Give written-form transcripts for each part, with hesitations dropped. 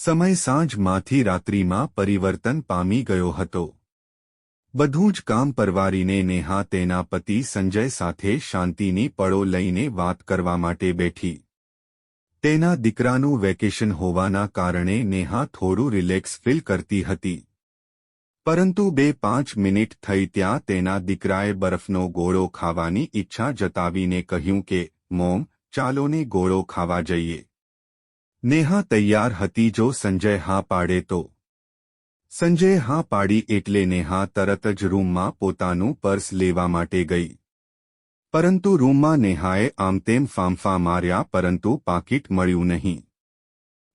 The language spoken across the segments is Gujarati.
સમય સાંજમાંથી રાત્રિમાં પરિવર્તન પામી ગયો હતો. બધું જ કામ પરવારીને નેહા તેના પતિ સંજય સાથે શાંતિની પળો લઈને વાત કરવા માટે બેઠી. તેના દીકરાનું વેકેશન હોવાના કારણે નેહા થોડું રિલેક્સ ફીલ કરતી હતી. પરંતુ 2-5 મિનિટ થઈ ત્યાં તેના દીકરાએ બરફનો ગોળો ખાવાની ઈચ્છા જતાવીને કહ્યું કે મોમ, ચાલોને ગોળો ખાવા જઈએ. નેહા તૈયાર હતી જો સંજય હા પાડે તો. સંજયે હા પાડી એટલે નેહા તરત જ રૂમમાં પોતાનું પર્સ લેવા માટે ગઈ. પરંતુ રૂમમાં નેહાએ આમતેમ ફાંફા માર્યા પરંતુ પાકીટ મળ્યું નહીં.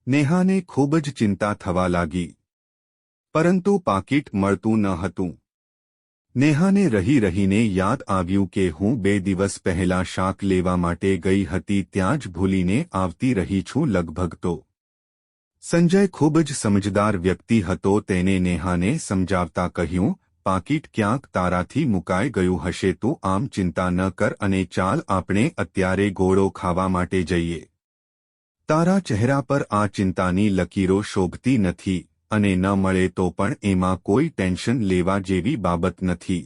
નેહાને ખૂબ જ ચિંતા થવા લાગી. પરંતુ પાકીટ મળતું ન હતું. નેહાને રહીને યાદ આવ્યું કે હું 2 દિવસ પહેલા શાક લેવા માટે ગઈ હતી ત્યાં જ ભૂલીને આવતી રહી છું લગભગ તો. સંજય ખૂબ જ સમજદાર વ્યક્તિ હતો. તેને નેહાને સમજાવતા કહ્યું, પાકીટ ક્યાંક તારાથી મુકાઈ ગયું હશે. તું આમ ચિંતા ન કર અને ચાલ આપણે અત્યારે ગોળો ખાવા માટે જઈએ. તારા ચહેરા પર આ ચિંતાની લકીરો શોભતી નથી અને ન મળે તો પણ એમાં કોઈ ટેન્શન લેવા જેવી બાબત નથી.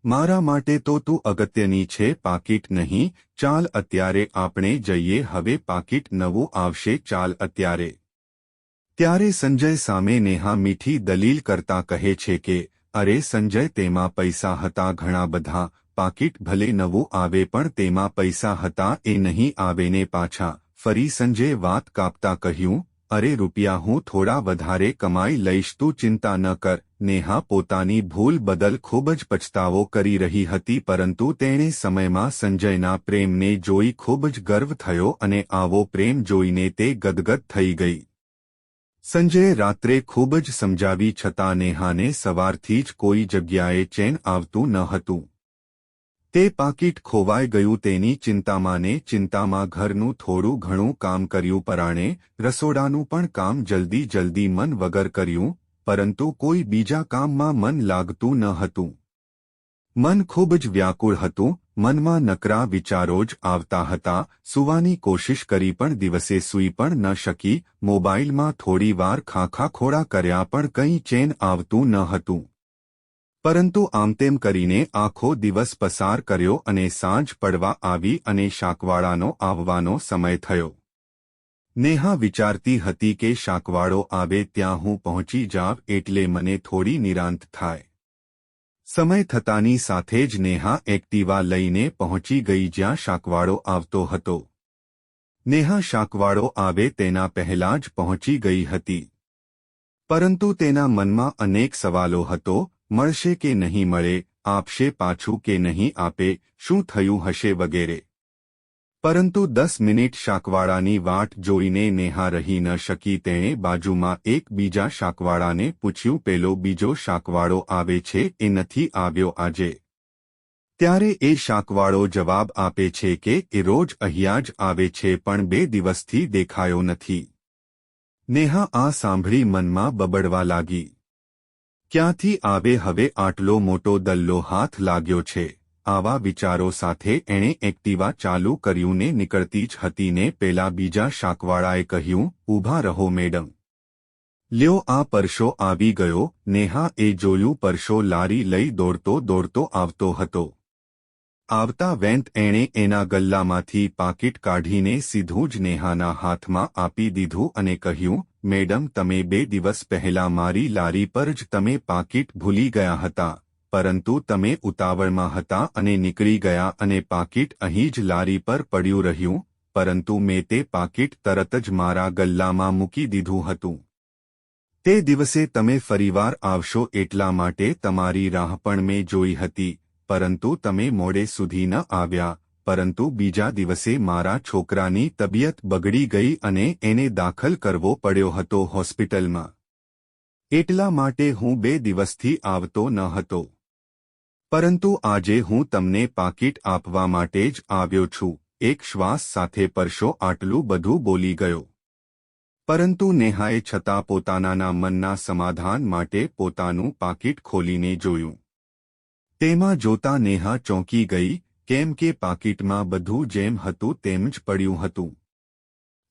મારા માટે તો તું અગત્યની છે, પાકીટ નહીં. ચાલ અત્યારે આપણે જઈએ. હવે પાકીટ નવું આવશે, ચાલ અત્યારે. ત્યારે સંજય સામે નેહા મીઠી દલીલ કરતા કહે છે કે અરે સંજય, તેમાં પૈસા હતા ઘણા બધા. પાકીટ ભલે નવું આવે પણ તેમાં પૈસા હતા, એ નહીં આવે ને પાછા. ફરી સંજયે વાત કાપતા કહ્યું, અરે રૂપિયા હું થોડા વધારે કમાઈ લઈશ, તું ચિંતા ન કર. નેહા પોતાની ભૂલ બદલ ખૂબ જ પછતાવો કરી રહી હતી પરંતુ તેણે સમયમાં સંજયના પ્રેમને જોઈ ખૂબ જ ગર્વ થયો અને આવો પ્રેમ જોઈને તે ગદગદ થઈ ગઈ. સંજયે રાત્રે ખૂબ જ સમજાવી છતાં નેહાને સવારથી જ કોઈ જગ્યાએ ચેન આવતું ન હતું. તે પાકીટ ખોવાઈ ગયું તેની ચિંતામાં ને ચિંતામાં ઘરનું થોડું ઘણું કામ કર્યું, પરાણે રસોડાનું પણ કામ જલ્દી મન વગર કર્યું, પરંતુ કોઈ બીજા કામમાં મન લાગતું ન હતું. મન ખૂબ જ વ્યાકુળ હતું. મનમાં નકરા વિચારો જ આવતા હતા. સૂવાની કોશિશ કરી પણ દિવસે સૂઈ પણ ન શકી. મોબાઈલમાં થોડી વાર ખાખા કર્યા પણ કંઈ ચેન આવતું ન હતું. પરંતુ આમતેમ કરીને આખો દિવસ પસાર કર્યો અને સાંજ પડવા આવી અને શાકવાળાનો આવવાનો સમય થયો. નેહા વિચારતી હતી કે શાકવાળો આવે ત્યાં હું પહોંચી જાવ એટલે મને થોડી નિરાંત થાય. સમય થતાની સાથે જ નેહા એક્ટિવા લઈને પહોંચી ગઈ જ્યાં શાકવાળો આવતો હતો. નેહા શાકવાળો આવે તેના પહેલા જ પહોંચી ગઈ હતી. પરંતુ તેના મનમાં અનેક સવાલો હતો. મળશે કે નહીં મળે, આપશે પાછું કે નહીં આપે, શું થયું હશે વગેરે. પરંતુ 10 મિનિટ શાકવાળાની વાટ જોઈને નેહા રહી ન શકી. તેણે બાજુમાં એક બીજા શાકવાળાને પૂછ્યું, પેલો બીજો શાકવાળો આવે છે એ નથી આવ્યો આજે? ત્યારે એ શાકવાળો જવાબ આપે છે કે એ રોજ અહીંયા જ આવે છે પણ 2 દિવસથી દેખાયો નથી. નેહા આ સાંભળી મનમાં બબડવા લાગી. ક્યાંથી આવે હવે આટલો મોટો દલ્લો હાથ લાગ્યો છે? આવા વિચારો સાથે એણે એક્ટિવા ચાલુ કર્યું ને નીકળતી જ હતી ને પેલા બીજા શાકવાળાએ કહ્યું, ઊભા રહો મેડમ. લ્યો આ પરસો આવી ગયો. નેહા એ જોયું, પરસો લારી લઈ દોડતો આવતો હતો. આવતા વેંત એણે એના ગલ્લામાંથી પાકીટ કાઢીને સીધું જ નેહાના હાથમાં આપી દીધું અને કહ્યું, મેડમ, તમે 2 દિવસ પહેલા મારી લારી પર જ તમે પાકીટ ભૂલી ગયા હતા, પરંતુ તમે ઉતાવળમાં હતા અને નીકળી ગયા અને પાકીટ અહીં જ લારી પર પડ્યું રહ્યું, પરંતુ મેં તે પાકીટ તરત જ મારા ગલ્લામાં મૂકી દીધું હતું. તે દિવસે તમે ફરીવાર આવશો એટલા માટે તમારી રાહ પણ મેં જોઈ હતી, પરંતુ તમે મોડે સુધી ન આવ્યા. પરંતુ બીજા દિવસે મારા છોકરાની તબિયત બગડી ગઈ અને એને દાખલ કરવો પડ્યો હતો હોસ્પિટલમાં. એટલા માટે હું 2 દિવસથી આવતો ન હતો. પરંતુ આજે હું તમને પાકીટ આપવા માટે જ આવ્યો છું. એક શ્વાસ સાથે પરસો આટલું બધું બોલી ગયો. પરંતુ નેહાએ છતાં પોતાના મનના સમાધાન માટે પોતાનું પાકીટ ખોલીને જોયું. તેમાં જોતા નેહા ચોંકી ગઈ, કેમ કે પાકીટમાં બધું જેમ હતું તેમ જ પડ્યું હતું.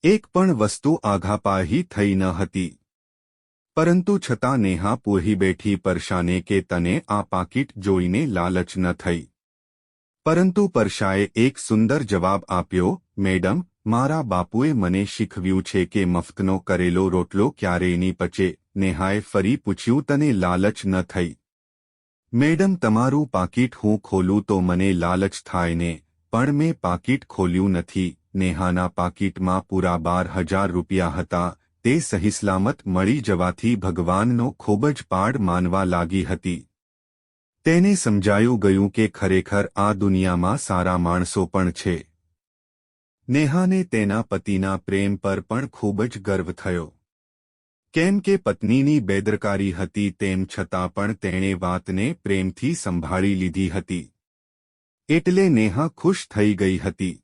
એક પણ વસ્તુ આઘાપાહી થઈ ન હતી. પરંતુ છતાં નેહા પૂહી બેઠી પરશાને કે તને આ પાકીટ જોઈને લાલચ ન થઈ. પરંતુ પરશાએ એક સુંદર જવાબ આપ્યો, મેડમ, મારા બાપુએ મને શીખવ્યું છે કે મફતનો કરેલો રોટલો ક્યારેય નહીં પચે. નેહાએ ફરી પૂછ્યું, તને લાલચ ન થઈ? મેડમ, તમારું પાકીટ હું ખોલું તો મને લાલચ થાય ને, પણ મેં પાકીટ ખોલ્યું નથી. નેહાના પાકીટમાં પૂરા 12,000 રૂપિયા હતા. તે સહીસલામત મળી જવાથી ભગવાનનો ખૂબ જ પાડ માનવા લાગી હતી. તેને સમજાયું ગયું કે ખરેખર આ દુનિયામાં સારા માણસો પણ છે. નેહાને તેના પતિના પ્રેમ પર પણ ખૂબ જ ગર્વ થયો. કેમ કે પત્નીની બેદરકારી હતી તેમ છતાં પણ તેણે વાતને પ્રેમથી સંભાળી લીધી હતી. એટલે નેહા ખુશ થઈ ગઈ હતી.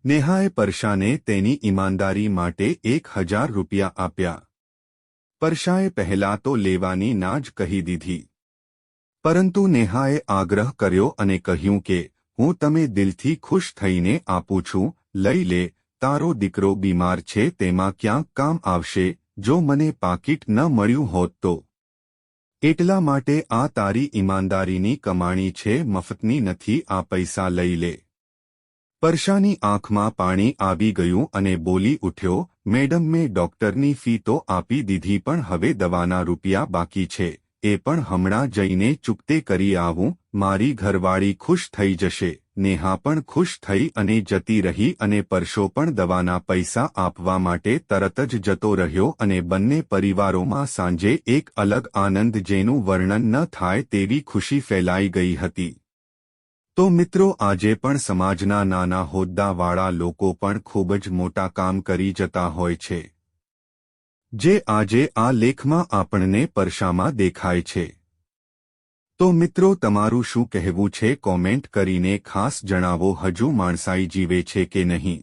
નેહાએ પરશાને તેની ઈમાનદારી માટે 1,000 રૂપિયા આપ્યા. પરશાએ પહેલા તો લેવાની ના જ કહી દીધી. પરંતુ નેહાએ આગ્રહ કર્યો અને કહ્યું કે હું તમે દિલથી ખુશ થઈને આપું છું, લઈ લે. તારો દીકરો બીમાર છે, તેમાં ક્યાંક કામ આવશે. જો મને પાકીટ ન મળ્યું હોત તો. એટલા માટે આ તારી ઈમાનદારીની કમાણી છે, મફતની નથી. આ પૈસા લઈ લે. પરશાની આંખમાં પાણી આવી ગયું અને બોલી ઉઠ્યો, મેડમ, મેં ડોક્ટરની ફી તો આપી દીધી, પણ હવે દવાના રૂપિયા બાકી છે. એ પણ હમણાં જઈને ચૂકતે કરી આવું. મારી ઘરવાળી ખુશ થઈ જશે. નેહા પણ ખુશ થઈ અને જતી રહી અને પરશો પણ દવાના પૈસા આપવા માટે તરત જ જતો રહ્યો અને બંને પરિવારોમાં સાંજે એક અલગ આનંદ જેનું વર્ણન ન થાય તેવી ખુશી ફેલાઈ ગઈ હતી. તો મિત્રો, આજે પણ સમાજના નાના હોદ્દાવાળા લોકો પણ ખૂબ જ મોટા કામ કરી જતા હોય છે, જે આજે આ લેખમાં આપણને પરશામાં દેખાય છે. તો મિત્રો, તમારું શું કહેવું છે? કોમેન્ટ કરીને ખાસ જણાવો. હજુ માણસાઈ જીવે છે કે નહીં?